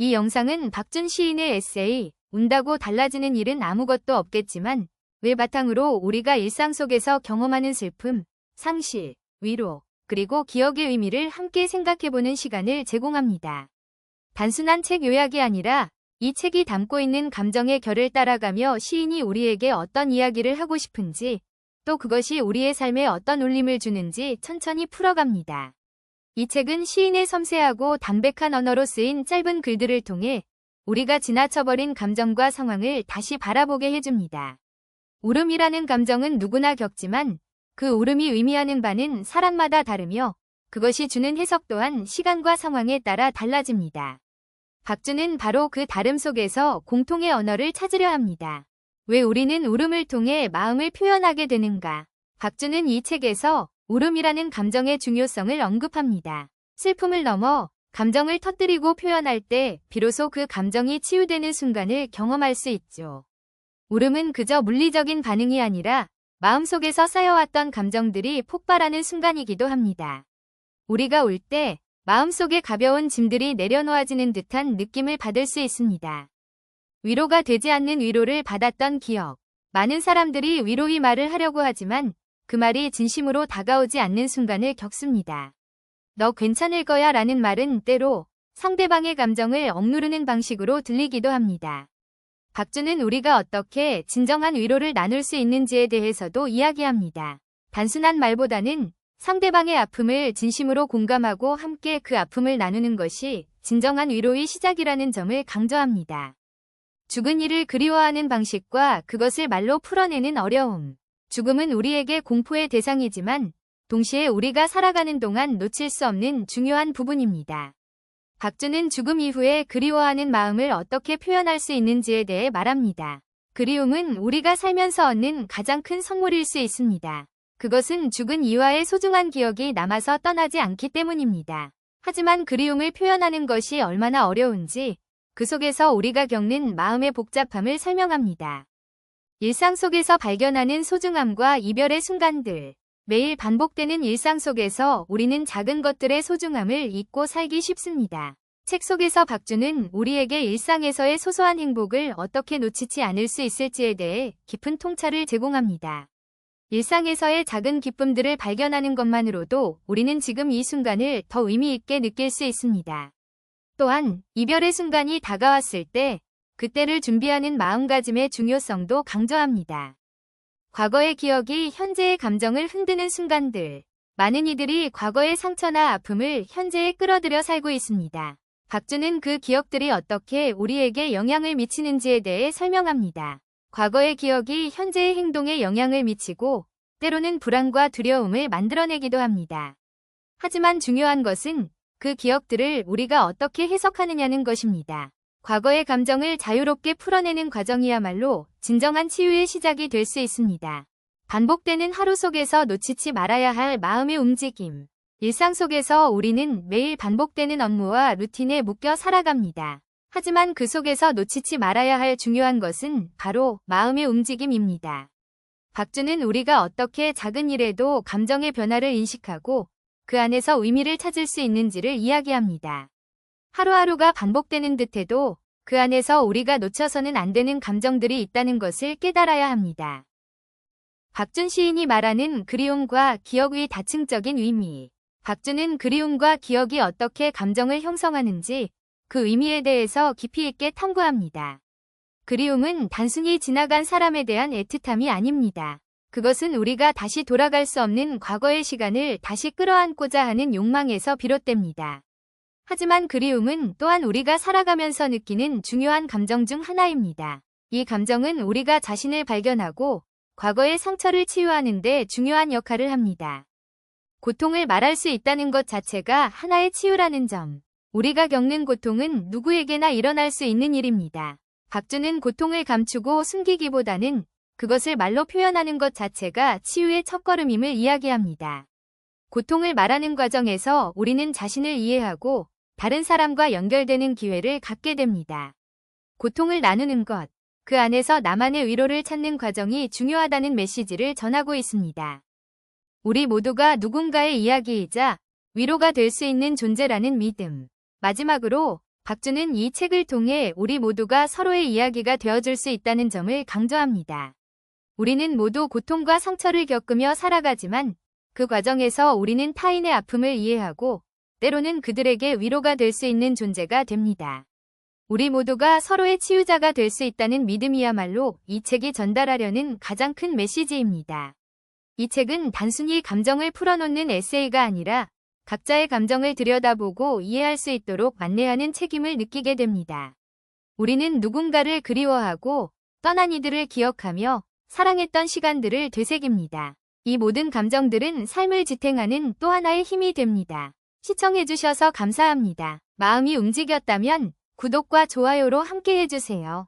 이 영상은 박준 시인의 에세이 운다고 달라지는 일은 아무것도 없겠지만 왜 바탕으로 우리가 일상 속에서 경험하는 슬픔, 상실, 위로, 그리고 기억의 의미를 함께 생각해보는 시간을 제공합니다. 단순한 책 요약이 아니라 이 책이 담고 있는 감정의 결을 따라가며 시인이 우리에게 어떤 이야기를 하고 싶은지 또 그것이 우리의 삶에 어떤 울림을 주는지 천천히 풀어갑니다. 이 책은 시인의 섬세하고 담백한 언어로 쓰인 짧은 글들을 통해 우리가 지나쳐버린 감정과 상황을 다시 바라보게 해줍니다. 울음이라는 감정은 누구나 겪지만 그 울음이 의미하는 바는 사람마다 다르며 그것이 주는 해석 또한 시간과 상황에 따라 달라집니다. 박준은 바로 그 다름 속에서 공통의 언어를 찾으려 합니다. 왜 우리는 울음을 통해 마음을 표현하게 되는가? 박준은 이 책에서 울음이라는 감정의 중요성을 언급합니다. 슬픔을 넘어 감정을 터뜨리고 표현할 때 비로소 그 감정이 치유되는 순간을 경험할 수 있죠. 울음은 그저 물리적인 반응이 아니라 마음속에서 쌓여왔던 감정들이 폭발하는 순간이기도 합니다. 우리가 울 때 마음속에 가벼운 짐들이 내려놓아지는 듯한 느낌을 받을 수 있습니다. 위로가 되지 않는 위로를 받았던 기억. 많은 사람들이 위로의 말을 하려고 하지만 그 말이 진심으로 다가오지 않는 순간을 겪습니다. 너 괜찮을 거야 라는 말은 때로 상대방의 감정을 억누르는 방식으로 들리기도 합니다. 박준은 우리가 어떻게 진정한 위로를 나눌 수 있는지에 대해서도 이야기합니다. 단순한 말보다는 상대방의 아픔을 진심으로 공감하고 함께 그 아픔을 나누는 것이 진정한 위로의 시작이라는 점을 강조합니다. 죽은 이를 그리워하는 방식과 그것을 말로 풀어내는 어려움. 죽음은 우리에게 공포의 대상이지만 동시에 우리가 살아가는 동안 놓칠 수 없는 중요한 부분입니다. 박준은 죽음 이후에 그리워하는 마음을 어떻게 표현할 수 있는지에 대해 말합니다. 그리움은 우리가 살면서 얻는 가장 큰 선물일 수 있습니다. 그것은 죽은 이와의 소중한 기억이 남아서 떠나지 않기 때문입니다. 하지만 그리움을 표현하는 것이 얼마나 어려운지 그 속에서 우리가 겪는 마음의 복잡함을 설명합니다. 일상 속에서 발견하는 소중함과 이별의 순간들. 매일 반복되는 일상 속에서 우리는 작은 것들의 소중함을 잊고 살기 쉽습니다. 책 속에서 박준은 우리에게 일상에서의 소소한 행복을 어떻게 놓치지 않을 수 있을지에 대해 깊은 통찰을 제공합니다. 일상에서의 작은 기쁨들을 발견하는 것만으로도 우리는 지금 이 순간을 더 의미 있게 느낄 수 있습니다. 또한 이별의 순간이 다가왔을 때 그때를 준비하는 마음가짐의 중요성도 강조합니다. 과거의 기억이 현재의 감정을 흔드는 순간들. 많은 이들이 과거의 상처나 아픔을 현재에 끌어들여 살고 있습니다. 박준은 그 기억들이 어떻게 우리에게 영향을 미치는지에 대해 설명합니다. 과거의 기억이 현재의 행동에 영향을 미치고 때로는 불안과 두려움을 만들어내기도 합니다. 하지만 중요한 것은 그 기억들을 우리가 어떻게 해석하느냐는 것입니다. 과거의 감정을 자유롭게 풀어내는 과정이야말로 진정한 치유의 시작이 될 수 있습니다. 반복되는 하루 속에서 놓치지 말아야 할 마음의 움직임. 일상 속에서 우리는 매일 반복되는 업무와 루틴에 묶여 살아갑니다. 하지만 그 속에서 놓치지 말아야 할 중요한 것은 바로 마음의 움직임입니다. 박준은 우리가 어떻게 작은 일에도 감정의 변화를 인식하고 그 안에서 의미를 찾을 수 있는지를 이야기합니다. 하루하루가 반복되는 듯해도 그 안에서 우리가 놓쳐서는 안 되는 감정들이 있다는 것을 깨달아야 합니다. 박준 시인이 말하는 그리움과 기억의 다층적인 의미. 박준은 그리움과 기억이 어떻게 감정을 형성하는지 그 의미에 대해서 깊이 있게 탐구합니다. 그리움은 단순히 지나간 사람에 대한 애틋함이 아닙니다. 그것은 우리가 다시 돌아갈 수 없는 과거의 시간을 다시 끌어안고자 하는 욕망에서 비롯됩니다. 하지만 그리움은 또한 우리가 살아가면서 느끼는 중요한 감정 중 하나입니다. 이 감정은 우리가 자신을 발견하고 과거의 상처를 치유하는 데 중요한 역할을 합니다. 고통을 말할 수 있다는 것 자체가 하나의 치유라는 점. 우리가 겪는 고통은 누구에게나 일어날 수 있는 일입니다. 박준은 고통을 감추고 숨기기보다는 그것을 말로 표현하는 것 자체가 치유의 첫걸음임을 이야기합니다. 고통을 말하는 과정에서 우리는 자신을 이해하고 다른 사람과 연결되는 기회를 갖게 됩니다. 고통을 나누는 것, 그 안에서 나만의 위로를 찾는 과정이 중요하다는 메시지를 전하고 있습니다. 우리 모두가 누군가의 이야기이자 위로가 될 수 있는 존재라는 믿음. 마지막으로 박주는 이 책을 통해 우리 모두가 서로의 이야기가 되어줄 수 있다는 점을 강조합니다. 우리는 모두 고통과 상처를 겪으며 살아가지만 그 과정에서 우리는 타인의 아픔을 이해하고 때로는 그들에게 위로가 될 수 있는 존재가 됩니다. 우리 모두가 서로의 치유자가 될 수 있다는 믿음이야말로 이 책이 전달하려는 가장 큰 메시지입니다. 이 책은 단순히 감정을 풀어놓는 에세이가 아니라 각자의 감정을 들여다보고 이해할 수 있도록 안내하는 책임을 느끼게 됩니다. 우리는 누군가를 그리워하고 떠난 이들을 기억하며 사랑했던 시간들을 되새깁니다. 이 모든 감정들은 삶을 지탱하는 또 하나의 힘이 됩니다. 시청해주셔서 감사합니다. 마음이 움직였다면 구독과 좋아요로 함께 해주세요.